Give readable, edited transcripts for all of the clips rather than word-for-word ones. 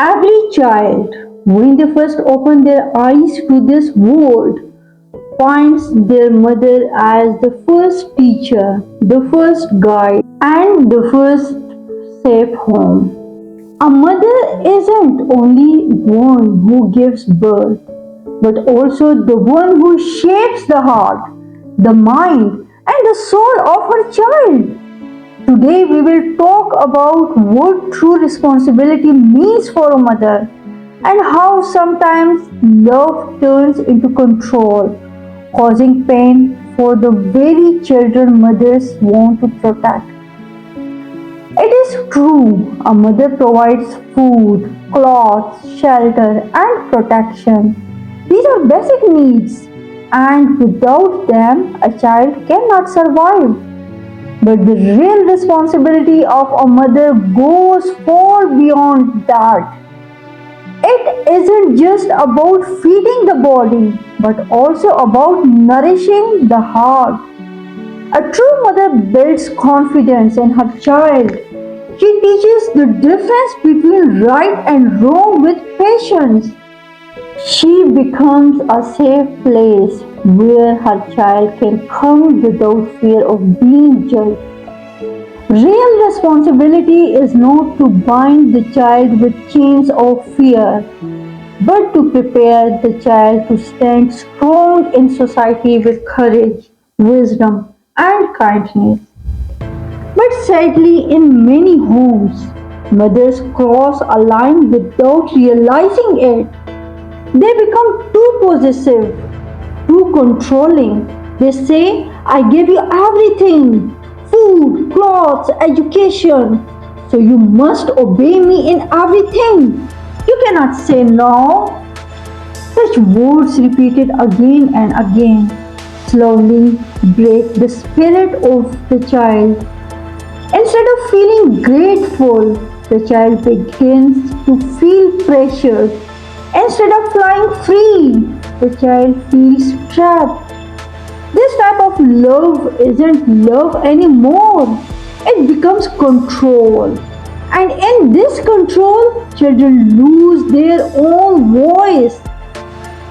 Every child, when they first open their eyes to this world, finds their mother as the first teacher, the first guide, and the first safe home. A mother isn't only one who gives birth, but also the one who shapes the heart, the mind, and the soul of her child. Today, we will talk about what true responsibility means for a mother and how sometimes love turns into control, causing pain for the very children mothers want to protect. It is true, a mother provides food, clothes, shelter, and protection. These are basic needs, and without them, a child cannot survive. But the real responsibility of a mother goes far beyond that. It isn't just about feeding the body, but also about nourishing the heart. A true mother builds confidence in her child. She teaches the difference between right and wrong with patience. She becomes a safe place where her child can come without fear of being judged. Real responsibility is not to bind the child with chains of fear, but to prepare the child to stand strong in society with courage, wisdom, and kindness. But sadly, in many homes, mothers cross a line without realizing it. They become too possessive, too controlling. They say, I gave you everything food, clothes, education. So you must obey me in everything. You cannot say no. Such words repeated again and again slowly break the spirit of the child. Instead of feeling grateful, the child begins to feel pressured. Instead of flying free, the child feels trapped. This type of love isn't love anymore. It becomes control. And in this control, children lose their own voice.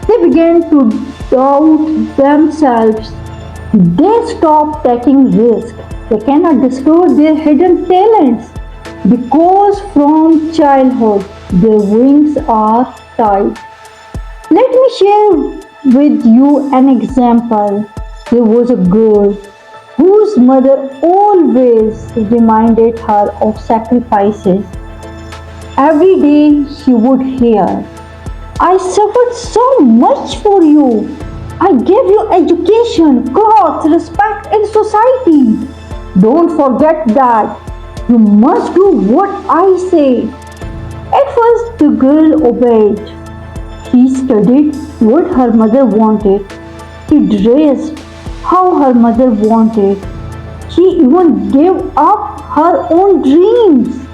They begin to doubt themselves. They stop taking risks. They cannot discover their hidden talents because from childhood their wings are tied. Let me share with you an example. There was a girl whose mother always reminded her of sacrifices. Every day she would hear, I suffered so much for you. I gave you education, clothes, respect in society. Don't forget that. You must do what I say. At first, the girl obeyed. She studied what her mother wanted. She dressed how her mother wanted. She even gave up her own dreams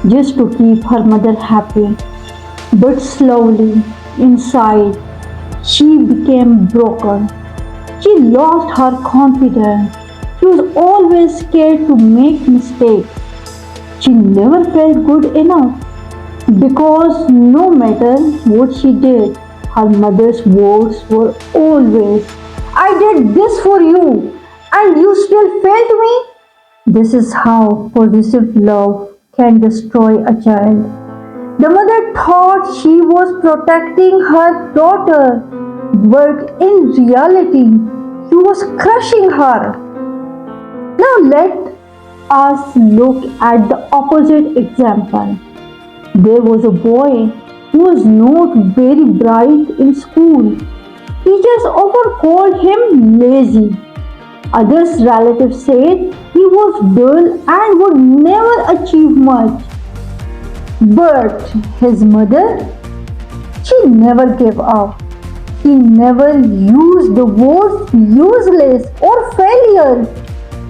just to keep her mother happy. But slowly, inside, she became broken. She lost her confidence. She was always scared to make mistakes. She never felt good enough because no matter what she did, her mother's words were always, I did this for you and you still failed me. This is how possessive love can destroy a child. The mother thought she was protecting her daughter, but in reality, she was crushing her. Now let us look at the opposite example. There was a boy who was not very bright in school. Teachers often called him lazy. Others relatives said he was dull and would never achieve much. But his mother, she never gave up. She never used the words useless or failure.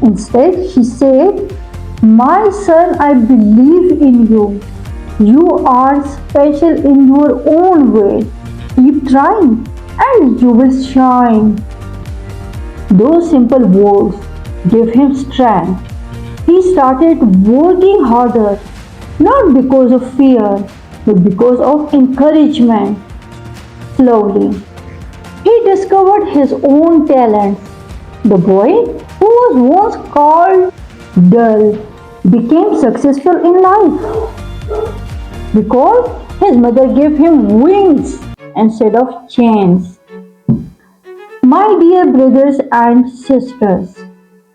Instead, she said, my son, I believe in you. You are special in your own way. Keep trying and you will shine. Those simple words gave him strength. He started working harder, not because of fear, but because of encouragement. Slowly, he discovered his own talents. The boy, who was once called dull, became successful in life because his mother gave him wings instead of chains. My dear brothers and sisters,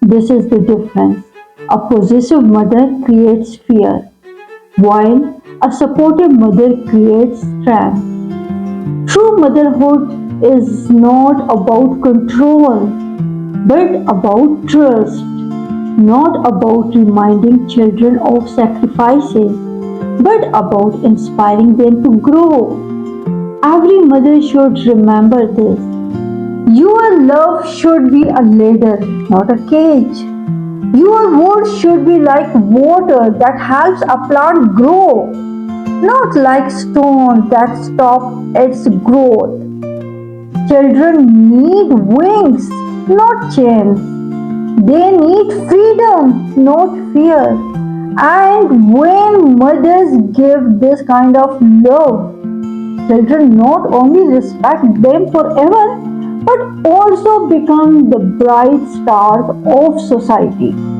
this is the difference. A possessive mother creates fear, while a supportive mother creates strength. True motherhood is not about control, but about trust, not about reminding children of sacrifices, but about inspiring them to grow. Every mother should remember this. Your love should be a ladder, not a cage. Your words should be like water that helps a plant grow, not like stone that stop its growth. Children need wings, not chains. They need freedom, not fear. And when mothers give this kind of love, children not only respect them forever, but also become the bright stars of society.